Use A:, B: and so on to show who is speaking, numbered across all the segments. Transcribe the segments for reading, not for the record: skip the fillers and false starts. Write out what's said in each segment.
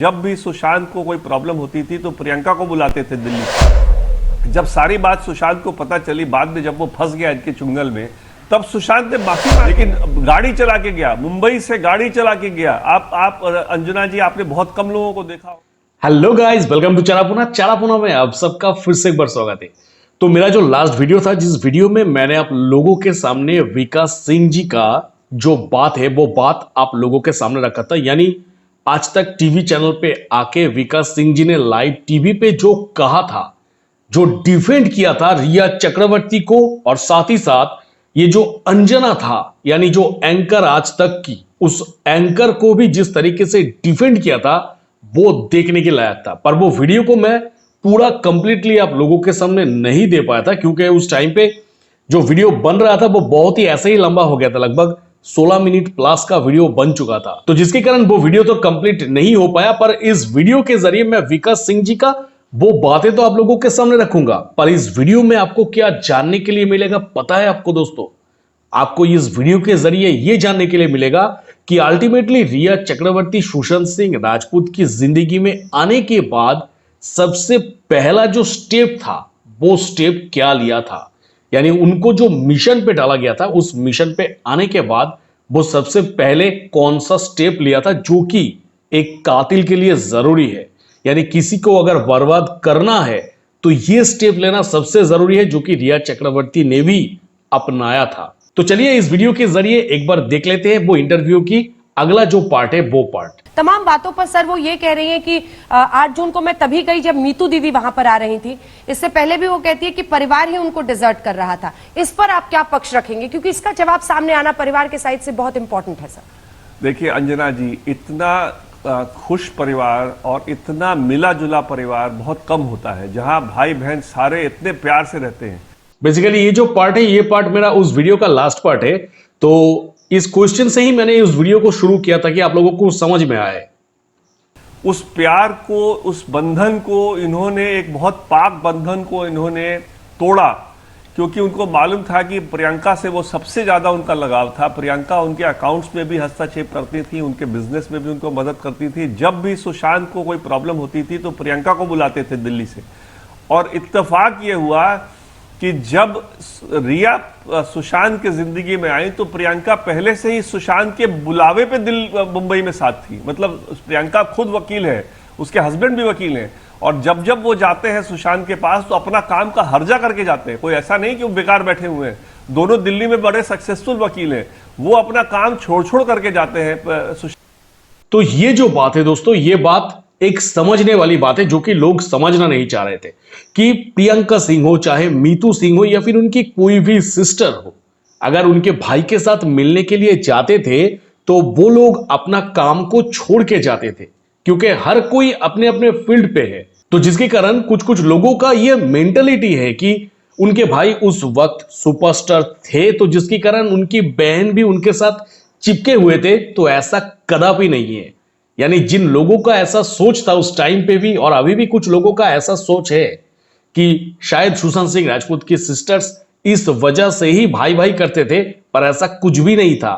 A: जब भी सुशांत को कोई प्रॉब्लम होती थी तो प्रियंका को बुलाते थे दिल्ली। जब सारी बात सुशांत को पता चली, बाद में जब वो फंस गया इनके चुंगल में, तब सुशांत ने माफी मांगी, लेकिन गाड़ी चला के गया, मुंबई से गाड़ी चला के गया। आप अंजना जी, आपने बहुत कम लोगों को देखा।
B: हेलो गाइस, वेलकम टू चारापुना में आप सबका फिर से एक बार स्वागत है। तो मेरा जो लास्ट वीडियो था, जिस वीडियो में मैंने आप लोगों के सामने विकास सिंह जी का जो बात है वो बात आप लोगों के सामने रखा था। यानी आज तक टीवी चैनल पे आके विकास सिंह जी ने लाइव टीवी पे जो कहा था, जो डिफेंड किया था रिया चक्रवर्ती को, और साथ ही साथ ये जो अंजना था यानी जो एंकर आज तक की, उस एंकर को भी जिस तरीके से डिफेंड किया था वो देखने के लायक था। पर वो वीडियो को मैं पूरा कंप्लीटली आप लोगों के सामने नहीं दे पाया था, क्योंकि उस टाइम पे जो वीडियो बन रहा था वो बहुत ही ऐसे ही लंबा हो गया था, लगभग 16 मिनट प्लस का वीडियो बन चुका था। तो जिसके कारण वो वीडियो तो कंप्लीट नहीं हो पाया। पर इस वीडियो के जरिए मैं विकास सिंह जी का वो बातें तो आप लोगों के सामने रखूंगा, पर इस वीडियो में आपको क्या जानने के लिए मिलेगा पता है आपको दोस्तों? आपको इस वीडियो के जरिए यह जानने के लिए मिलेगा कि अल्टीमेटली रिया चक्रवर्ती सुशांत सिंह राजपूत की जिंदगी में आने के बाद सबसे पहला जो स्टेप था वो स्टेप क्या लिया था। यानी उनको जो मिशन पे डाला गया था, उस मिशन पे आने के बाद वो सबसे पहले कौन सा स्टेप लिया था, जो कि एक कातिल के लिए जरूरी है। यानी किसी को अगर बर्बाद करना है तो ये स्टेप लेना सबसे जरूरी है, जो कि रिया चक्रवर्ती ने भी अपनाया था। तो चलिए इस वीडियो के जरिए एक बार देख लेते हैं वो इंटरव्यू की अगला जो पार्ट है वो पार्ट।
C: तमाम बातों पर सर वो ये कह रही हैं कि 8 जून को मैं तभी गई जब मीतू दीदी वहां पर आ रही थी। इससे पहले भी वो कहती है कि परिवार ही उनको डिजर्ट कर रहा था। इस पर आप क्या पक्ष रखेंगे, क्योंकि इसका जवाब सामने आना परिवार के साइड से बहुत इंपॉर्टेंट है सर।
A: देखिए अंजना जी, इतना खुश परिवार और इतना मिला जुला परिवार बहुत कम होता है, जहां भाई बहन सारे इतने प्यार से रहते हैं।
B: बेसिकली ये जो पार्ट है, ये पार्ट मेरा उस वीडियो का लास्ट पार्ट है। तो इस क्वेश्चन से ही मैंने उस वीडियो को शुरू किया था कि आप लोगों को समझ में आए।
A: उस प्यार को, उस बंधन को इन्होंने, एक बहुत पाक बंधन को इन्होंने तोड़ा, क्योंकि उनको मालूम था कि प्रियंका से वो सबसे ज्यादा उनका लगाव था। प्रियंका उनके अकाउंट्स में भी हस्तक्षेप करती थी, उनके बिजनेस में भी उनको मदद करती थी। जब भी सुशांत को कोई प्रॉब्लम होती थी तो प्रियंका को बुलाते थे दिल्ली से। और इत्तेफाक ये हुआ कि जब रिया सुशांत के जिंदगी में आई तो प्रियंका पहले से ही सुशांत के बुलावे पे मुंबई में साथ थी। मतलब प्रियंका खुद वकील है, उसके हस्बैंड भी वकील हैं, और जब जब वो जाते हैं सुशांत के पास तो अपना काम का हर्जा करके जाते हैं। कोई ऐसा नहीं कि वो बेकार बैठे हुए हैं। दोनों दिल्ली में बड़े सक्सेसफुल वकील हैं, वो अपना काम छोड़ छोड़ करके जाते हैं।
B: तो ये जो बात है दोस्तों, ये बात एक समझने वाली बात है, जो कि लोग समझना नहीं चाह रहे थे कि प्रियंका सिंह हो, चाहे मीतू सिंह हो, या फिर उनकी कोई भी सिस्टर हो, अगर उनके भाई के साथ मिलने के लिए जाते थे तो वो लोग अपना काम को छोड़ के जाते थे, क्योंकि हर कोई अपने अपने फील्ड पे है। तो जिसके कारण कुछ कुछ लोगों का ये मेंटलिटी है कि उनके भाई उस वक्त सुपरस्टार थे, तो जिसके कारण उनकी बहन भी उनके साथ चिपके हुए थे। तो ऐसा कदापि नहीं है। यानी जिन लोगों का ऐसा सोच था उस टाइम पे भी, और अभी भी कुछ लोगों का ऐसा सोच है कि शायद सुशांत सिंह राजपूत की सिस्टर्स इस वजह से ही भाई भाई करते थे, पर ऐसा कुछ भी नहीं था।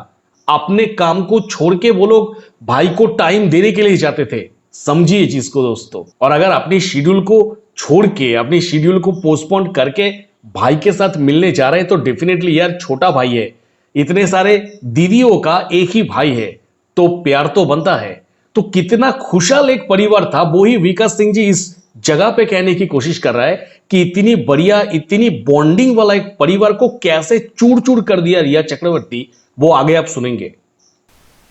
B: अपने काम को छोड़ के वो लोग भाई को टाइम देने के लिए जाते थे। समझिए चीज को दोस्तों। और अगर अपनी शेड्यूल को छोड़ के, अपनी शेड्यूल को पोस्टपोन करके भाई के साथ मिलने जा रहे हैं, तो डेफिनेटली यार छोटा भाई है, इतने सारे दीदियों का एक ही भाई है, तो प्यार तो बनता है। तो कितना खुशहाल एक परिवार था, वो ही विकास सिंह जी इस जगह पे कहने की कोशिश कर रहा है कि इतनी बढ़िया, इतनी बॉन्डिंग वाला एक परिवार को कैसे चूर चूर कर दिया रिया चक्रवर्ती, वो आगे आप सुनेंगे।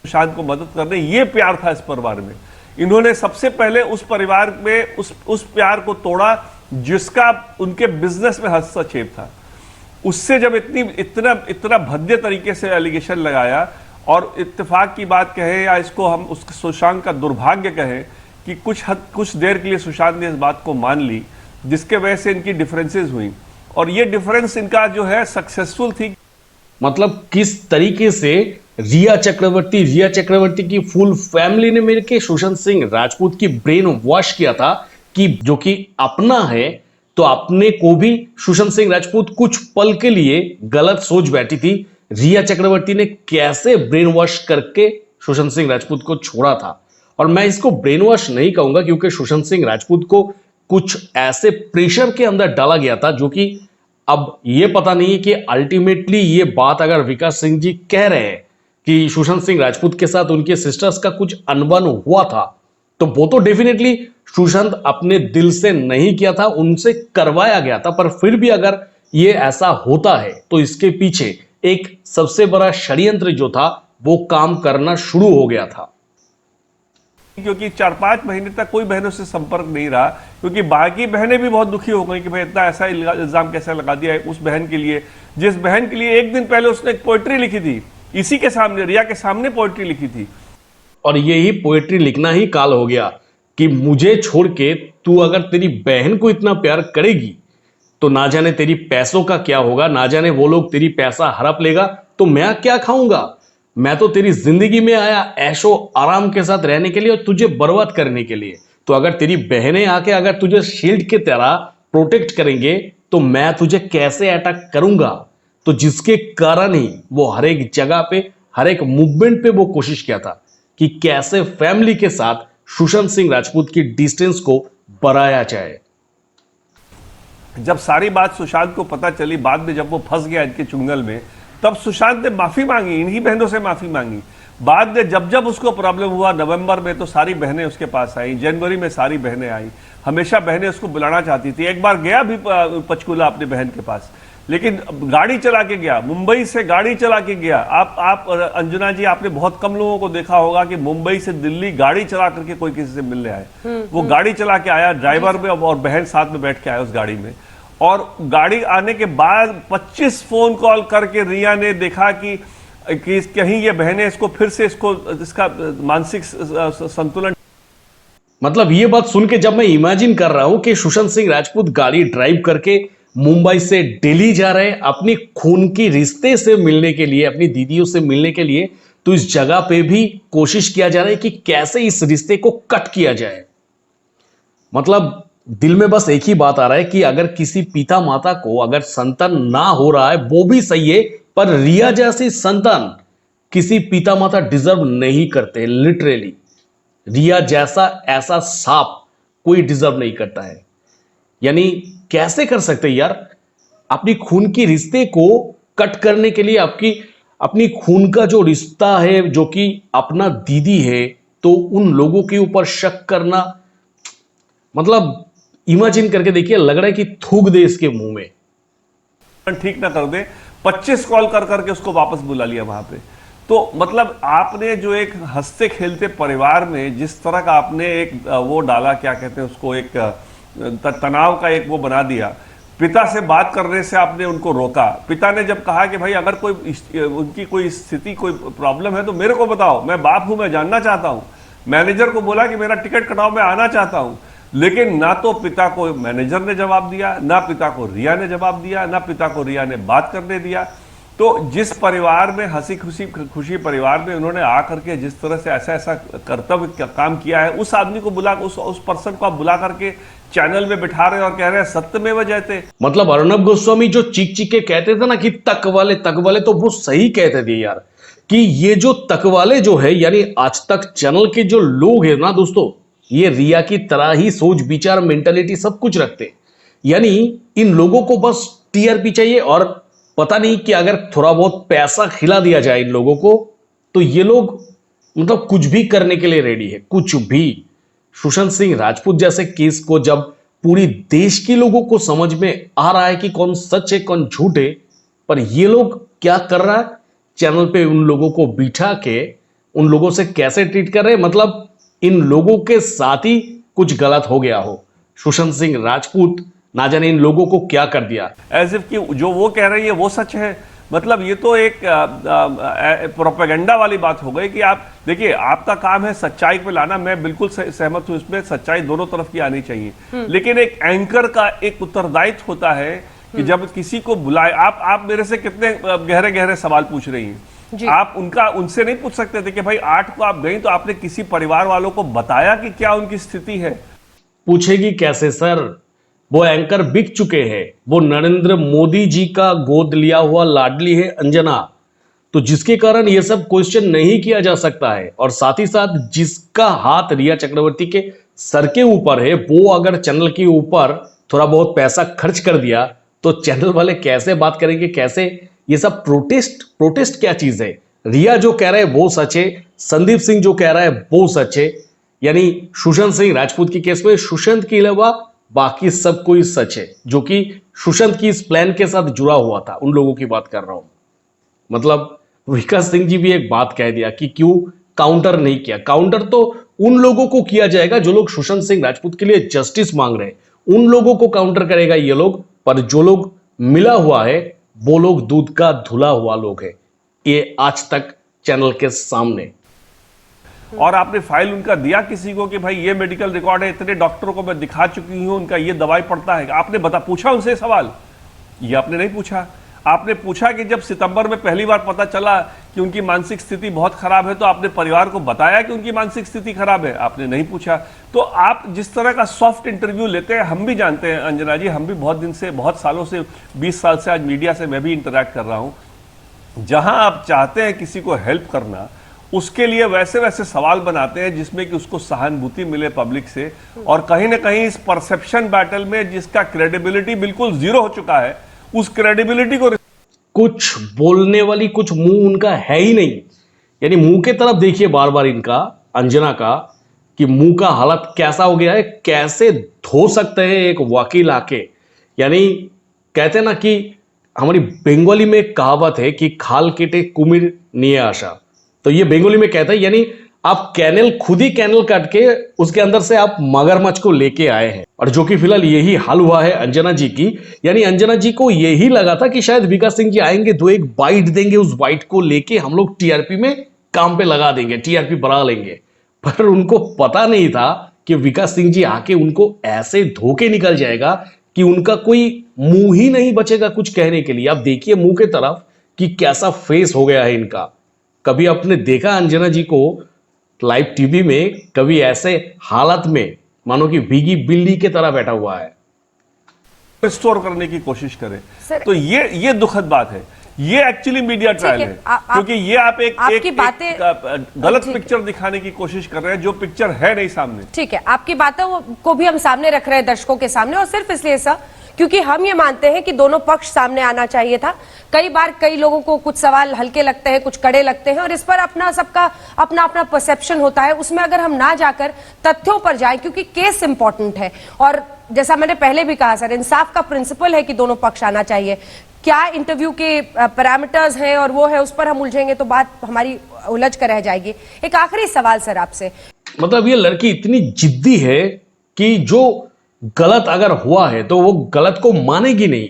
A: सुशांत को मदद करने, ये प्यार था इस परिवार में। इन्होंने सबसे पहले उस परिवार में उस प्यार को तोड़ा जिसका उनके बिजनेस में हस्तक्षेप था। उससे जब इतना भद्दे तरीके से एलिगेशन लगाया, और इत्तेफाक की बात कहें या इसको हम उस सुशांत का दुर्भाग्य कहें कि कुछ देर के लिए सुशांत ने इस बात को मान ली, जिसके वजह से इनकी डिफरेंसेस हुई, और ये डिफरेंस इनका जो है सक्सेसफुल थी।
B: मतलब किस तरीके से रिया चक्रवर्ती की फुल फैमिली ने मिलकर सुशांत सिंह राजपूत की ब्रेन वॉश किया था कि जो कि अपना है, तो अपने को भी सुशांत सिंह राजपूत कुछ पल के लिए गलत सोच बैठी थी। रिया चक्रवर्ती ने कैसे ब्रेन वॉश करके सुशांत सिंह राजपूत को छोड़ा था, और मैं इसको ब्रेन वॉश नहीं कहूंगा, क्योंकि सुशांत सिंह राजपूत को कुछ ऐसे प्रेशर के अंदर डाला गया था जो कि अब ये पता नहीं है कि अल्टीमेटली ये बात अगर विकास सिंह जी कह रहे हैं कि सुशांत सिंह राजपूत के साथ उनके सिस्टर्स का कुछ अनबन हुआ था, तो वो तो डेफिनेटली सुशांत अपने दिल से नहीं किया था, उनसे करवाया गया था। पर फिर भी अगर ये ऐसा होता है तो इसके पीछे एक सबसे बड़ा षड्यंत्र जो था वो काम करना शुरू हो गया था।
A: क्योंकि 4-5 महीने तक कोई बहनों से संपर्क नहीं रहा, क्योंकि बाकी बहनें भी बहुत दुखी हो गई कि भाई इतना ऐसा इल्जाम कैसे लगा दिया है उस बहन के लिए, जिस बहन के लिए एक दिन पहले उसने एक पोएट्री लिखी थी, इसी के सामने, रिया के सामने पोएट्री लिखी थी।
B: और यही पोएट्री लिखना ही काल हो गया कि मुझे छोड़ के तू अगर तेरी बहन को इतना प्यार करेगी तो ना जाने तेरी पैसों का क्या होगा, ना जाने वो लोग तेरी पैसा हड़प लेगा तो मैं क्या खाऊंगा। मैं तो तेरी जिंदगी में आया ऐशो आराम के साथ रहने के लिए और तुझे बर्बाद करने के लिए। तो अगर तेरी बहनें आके अगर तुझे शील्ड की तरह प्रोटेक्ट करेंगे तो मैं तुझे कैसे अटैक करूंगा। तो जिसके कारण ही वो हर एक जगह पे, हर एक मूवमेंट पे वो कोशिश किया था कि कैसे फैमिली के साथ सुशांत सिंह राजपूत की डिस्टेंस को बढ़ाया जाए।
A: जब सारी बात सुशांत को पता चली, बाद में जब वो फंस गया इनके चुंगल में, तब सुशांत ने माफी मांगी, इन्हीं बहनों से माफी मांगी। बाद में जब जब उसको प्रॉब्लम हुआ नवंबर में, तो सारी बहनें उसके पास आई, जनवरी में सारी बहनें आई। हमेशा बहनें उसको बुलाना चाहती थी। एक बार गया भी पंचकूला अपने बहन के पास, लेकिन गाड़ी चला के गया, मुंबई से गाड़ी चला के गया। आप अंजुना जी, आपने बहुत कम लोगों को देखा होगा कि मुंबई से दिल्ली गाड़ी चला करके कोई किसी से मिलने आए। वो गाड़ी चला के आया, ड्राइवर में और बहन साथ में बैठ के आया उस गाड़ी में। और गाड़ी आने के बाद 25 फोन कॉल करके रिया ने देखा कि कहीं ये बहनें इसको फिर से इसका मानसिक संतुलन।
B: मतलब ये बात सुन के जब मैं इमेजिन कर रहा हूं कि सुशांत सिंह राजपूत गाड़ी ड्राइव करके मुंबई से दिल्ली जा रहे हैं अपनी खून की रिश्ते से मिलने के लिए, अपनी दीदियों से मिलने के लिए, तो इस जगह पे भी कोशिश किया जा रहा है कि कैसे इस रिश्ते को कट किया जाए। मतलब दिल में बस एक ही बात आ रहा है कि अगर किसी पिता माता को अगर संतान ना हो रहा है वो भी सही है, पर रिया जैसी संतान किसी पिता माता डिजर्व नहीं करते। लिटरली रिया जैसा ऐसा सांप कोई डिजर्व नहीं करता है। यानी कैसे कर सकते यार, अपनी खून की रिश्ते को कट करने के लिए, अपनी खून का जो रिश्ता है जो कि अपना दीदी है, तो उन लोगों के ऊपर शक करना, मतलब इमेजिन करके देखिए, लग रहा है कि थूक दे इसके मुंह में।
A: ठीक ना कर दे, 25 कॉल कर करके उसको वापस बुला लिया वहां पे। तो मतलब आपने जो एक हंसते खेलते परिवार में जिस तरह का आपने एक वो डाला, क्या कहते हैं उसको, एक तनाव का एक वो बना दिया। पिता से बात करने से आपने उनको रोका। पिता ने जब कहा कि भाई अगर उनकी कोई स्थिति, कोई प्रॉब्लम है तो मेरे को बताओ, मैं बाप हूं, मैं जानना चाहता हूं। मैनेजर को बोला कि मेरा टिकट कटाओ, मैं आना चाहता हूं। लेकिन ना तो पिता को मैनेजर ने जवाब दिया, ना पिता को रिया ने जवाब दिया, ना पिता को रिया ने बात करने दिया। तो जिस परिवार में हंसी खुशी परिवार में उन्होंने आकर के जिस तरह से ऐसा कर्तव्य काम किया है, उस आदमी को बुला, उस पर्सन को आप बुला करके चैनल में बिठा रहे और कह रहे हैं सत्यमेव जयते।
B: मतलब अर्णब गोस्वामी जो चीख के कहते थे ना कि तक वाले, तो वो सही कहते थे यार, कि ये जो तक वाले जो है, यानी आज तक चैनल के जो लोग हैं ना दोस्तों, ये रिया की तरह ही सोच विचार मेंटालिटी सब कुछ रखते। यानी इन लोगों को बस टीआरपी चाहिए, और पता नहीं कि अगर थोड़ा बहुत पैसा खिला दिया जाए इन लोगों को तो ये लोग मतलब कुछ भी करने के लिए रेडी है, कुछ भी। सुशांत सिंह राजपूत जैसे केस को जब पूरी देश के लोगों को समझ में आ रहा है कि कौन सच है कौन झूठ है, पर ये लोग क्या कर रहा है, चैनल पे उन लोगों को बिठा के उन लोगों से कैसे ट्रीट कर रहे हैं। मतलब इन लोगों के साथ ही कुछ गलत हो गया हो। सुशांत सिंह राजपूत ना जाने इन लोगों को क्या कर दिया।
A: एज इफ कि जो वो कह रही है वो सच है। मतलब ये तो एक प्रोपेगेंडा वाली बात हो गई कि आप देखिए, आपका काम है सच्चाई पे लाना, मैं बिल्कुल सहमत हूं इसमें, सच्चाई दोनों तरफ की आनी चाहिए। लेकिन एक एंकर का एक उत्तरदायित्व होता है कि जब किसी को बुलाए, आप मेरे से कितने गहरे गहरे सवाल पूछ रही हैं, आप उनसे नहीं पूछ सकते थे कि भाई 8 को आप गई तो आपने किसी परिवार वालों को बताया कि क्या उनकी स्थिति है?
B: पूछेगी कैसे सर, वो एंकर बिक चुके हैं। वो नरेंद्र मोदी जी का गोद लिया हुआ लाडली है अंजना, तो जिसके कारण ये सब क्वेश्चन नहीं किया जा सकता है। और साथ ही साथ जिसका हाथ रिया चक्रवर्ती के सर के ऊपर है, वो अगर चैनल के ऊपर थोड़ा बहुत पैसा खर्च कर दिया तो चैनल वाले कैसे बात करेंगे, कैसे ये सब प्रोटेस्ट क्या चीज है। रिया जो कह रहा है वो सच है, संदीप सिंह जो कह रहा है वो सच है। यानी सुशांत सिंह राजपूत के केस में सुशांत के अलावा बाकी सब कोई सच है, जो कि सुशांत की इस प्लान के साथ जुड़ा हुआ था। उन लोगों की बात कर रहा हूं। मतलब विकास सिंह जी भी एक बात कह दिया कि क्यों काउंटर नहीं किया। काउंटर तो उन लोगों को किया जाएगा जो लोग सुशांत सिंह राजपूत के लिए जस्टिस मांग रहे हैं, उन लोगों को काउंटर करेगा ये लोग। पर जो लोग मिला हुआ है वो लोग दूध का धुला हुआ लोग है, ये आज तक चैनल के सामने।
A: और आपने फाइल उनका दिया किसी को कि भाई ये मेडिकल रिकॉर्ड है, इतने डॉक्टरों को मैं दिखा चुकी हूं, उनका ये दवाई पड़ता है। आपने पूछा उनसे सवाल? ये आपने नहीं पूछा। आपने पूछा कि जब सितंबर में पहली बार पता चला कि उनकी मानसिक स्थिति बहुत खराब है तो आपने परिवार को बताया कि उनकी मानसिक स्थिति खराब है? आपने नहीं पूछा। तो आप जिस तरह का सॉफ्ट इंटरव्यू लेते हैं, हम भी जानते हैं अंजना जी, हम भी बहुत दिन से, बहुत सालों से, 20 साल से आज मीडिया से मैं भी इंटरैक्ट कर रहा हूं। जहां आप चाहते हैं किसी को हेल्प करना, उसके लिए वैसे वैसे सवाल बनाते हैं जिसमें कि उसको सहानुभूति मिले पब्लिक से। और कहीं ना कहीं इस परसेप्शन बैटल में जिसका क्रेडिबिलिटी बिल्कुल जीरो हो चुका है, उस क्रेडिबिलिटी को
B: कुछ बोलने वाली कुछ मुंह उनका है ही नहीं। यानी मुंह के तरफ देखिए बार बार इनका, अंजना का, कि मुंह का हालत कैसा हो गया है, कैसे धो सकते हैं एक वकील आके। यानी कहते हैं ना कि हमारी बंगाली में एक कहावत है कि खाल केटे कुमिर निये आशा, तो ये बंगाली में कहता है यानी आप कैनल, खुद ही कैनल काट के उसके अंदर से आप मगरमच्छ को लेके आए हैं। और जो कि फिलहाल यही हाल हुआ है अंजना जी की। यानी अंजना जी को यही लगा था कि शायद विकास सिंह जी आएंगे, दो एक बाइट देंगे, उस बाइट को लेके हम लोग टीआरपी में काम पे लगा देंगे, टीआरपी बढ़ा लेंगे। पर उनको पता नहीं था कि विकास सिंह जी आके उनको ऐसे धोके निकल जाएगा कि उनका कोई मुंह ही नहीं बचेगा कुछ कहने के लिए। आप देखिए मुंह के तरफ कि कैसा फेस हो गया है इनका। कभी आपने देखा अंजना जी को लाइव टीवी में, कभी ऐसे हालत में मानो कि भीगी बिल्ली की तरह बैठा हुआ है।
A: रिस्टोर करने की कोशिश करें
C: सर,
A: तो ये दुखद बात है। ये एक्चुअली मीडिया ट्रायल है, क्योंकि ये आप एक गलत पिक्चर दिखाने की कोशिश कर रहे हैं जो पिक्चर है नहीं सामने।
C: ठीक है, आपकी बातों को भी हम सामने रख रहे हैं दर्शकों के सामने, और सिर्फ इसलिए सर क्योंकि हम ये मानते हैं कि दोनों पक्ष सामने आना चाहिए था। कई बार कई लोगों को कुछ सवाल हल्के लगते हैं, कुछ कड़े लगते हैं, और इस पर अपना सबका अपना अपना परसेप्शन होता है। उसमें अगर हम ना जाकर तथ्यों पर जाएं, क्योंकि केस इंपॉर्टेंट है, और जैसा मैंने पहले भी कहा सर, इंसाफ का प्रिंसिपल है कि दोनों पक्ष आना चाहिए। क्या इंटरव्यू के पैरामीटर्स हैं और वो है, उस पर हम उलझेंगे तो बात हमारी उलझ कर रह जाएगी। एक आखिरी सवाल सर आपसे,
B: मतलब ये लड़की इतनी जिद्दी है कि जो गलत अगर हुआ है तो वो गलत को मानेगी नहीं,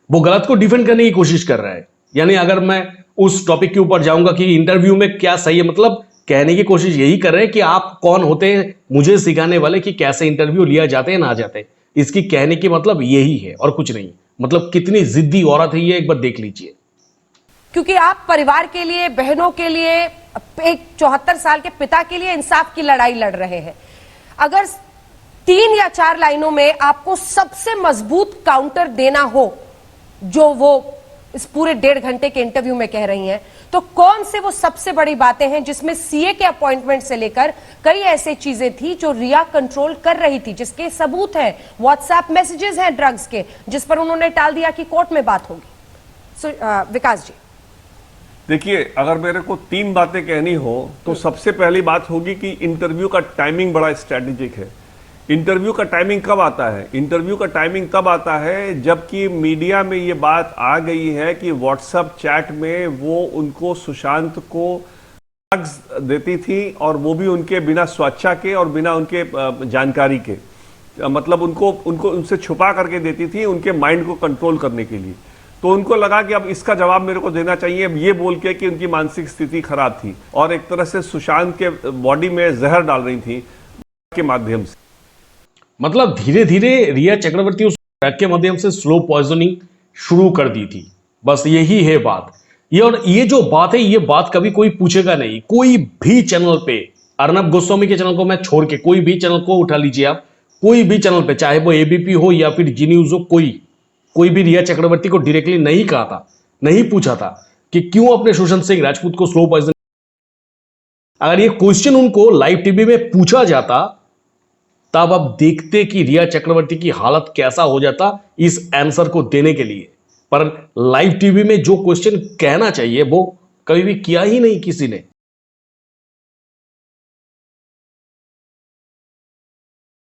B: वो गलत को डिफेंड करने की कोशिश कर रहा है। यानी अगर मैं उस टॉपिक के ऊपर जाऊंगा कि इंटरव्यू में क्या सही है, मतलब कहने की कोशिश यही कर रहे हैं कि आप कौन होते हैं मुझे सिखाने वाले कि कैसे इंटरव्यू लिया जाते हैं ना जाते। इसकी कहने की मतलब यही है और कुछ नहीं। मतलब कितनी जिद्दी औरत है ये, एक बार देख लीजिए।
C: क्योंकि आप परिवार के लिए, बहनों के लिए, एक 74 साल के पिता के लिए इंसाफ की लड़ाई लड़ रहे हैं। अगर 3 या 4 लाइनों में आपको सबसे मजबूत काउंटर देना हो, जो वो इस पूरे 1.5 घंटे के इंटरव्यू में कह रही हैं, तो कौन से वो सबसे बड़ी बातें हैं जिसमें सीए के अपॉइंटमेंट से लेकर कई ऐसी चीजें थी जो रिया कंट्रोल कर रही थी, जिसके सबूत हैं, व्हाट्सएप मैसेजेस हैं ड्रग्स के, जिस पर उन्होंने टाल दिया कि कोर्ट में बात होगी। विकास जी,
A: देखिए, अगर मेरे को 3 बातें कहनी हो तो सबसे पहली बात होगी कि इंटरव्यू का टाइमिंग बड़ा स्ट्रेटेजिक है। इंटरव्यू का टाइमिंग कब आता है? इंटरव्यू का टाइमिंग तब आता है जबकि मीडिया में ये बात आ गई है कि व्हाट्सएप चैट में वो उनको, सुशांत को ड्रग्स देती थी, और वो भी उनके बिना स्वेच्छा के और बिना उनके जानकारी के, मतलब उनको उनसे छुपा करके देती थी उनके माइंड को कंट्रोल करने के लिए। तो उनको लगा कि अब इसका जवाब मेरे को देना चाहिए, ये बोल के कि उनकी मानसिक स्थिति खराब थी और एक तरह से सुशांत के बॉडी में जहर डाल रही थी के माध्यम से।
B: मतलब धीरे धीरे रिया चक्रवर्ती उस ड्रग के माध्यम से स्लो पॉइजनिंग शुरू कर दी थी। बस यही है बात। ये, और ये जो बात है, ये बात कभी कोई पूछेगा नहीं। कोई भी चैनल पे, अर्नब गोस्वामी के चैनल को मैं छोड़ के कोई भी चैनल को उठा लीजिए आप, कोई भी चैनल पे, चाहे वो एबीपी हो या फिर जी न्यूज हो, कोई भी रिया चक्रवर्ती को डायरेक्टली नहीं कहा था, नहीं पूछा था कि क्यों अपने सुशांत सिंह राजपूत को स्लो पॉइजन। अगर ये क्वेश्चन उनको लाइव टीवी में पूछा जाता तब आप देखते कि रिया चक्रवर्ती की हालत कैसा हो जाता इस आंसर को देने के लिए। पर लाइव टीवी में जो क्वेश्चन कहना चाहिए वो कभी भी किया ही नहीं किसी ने।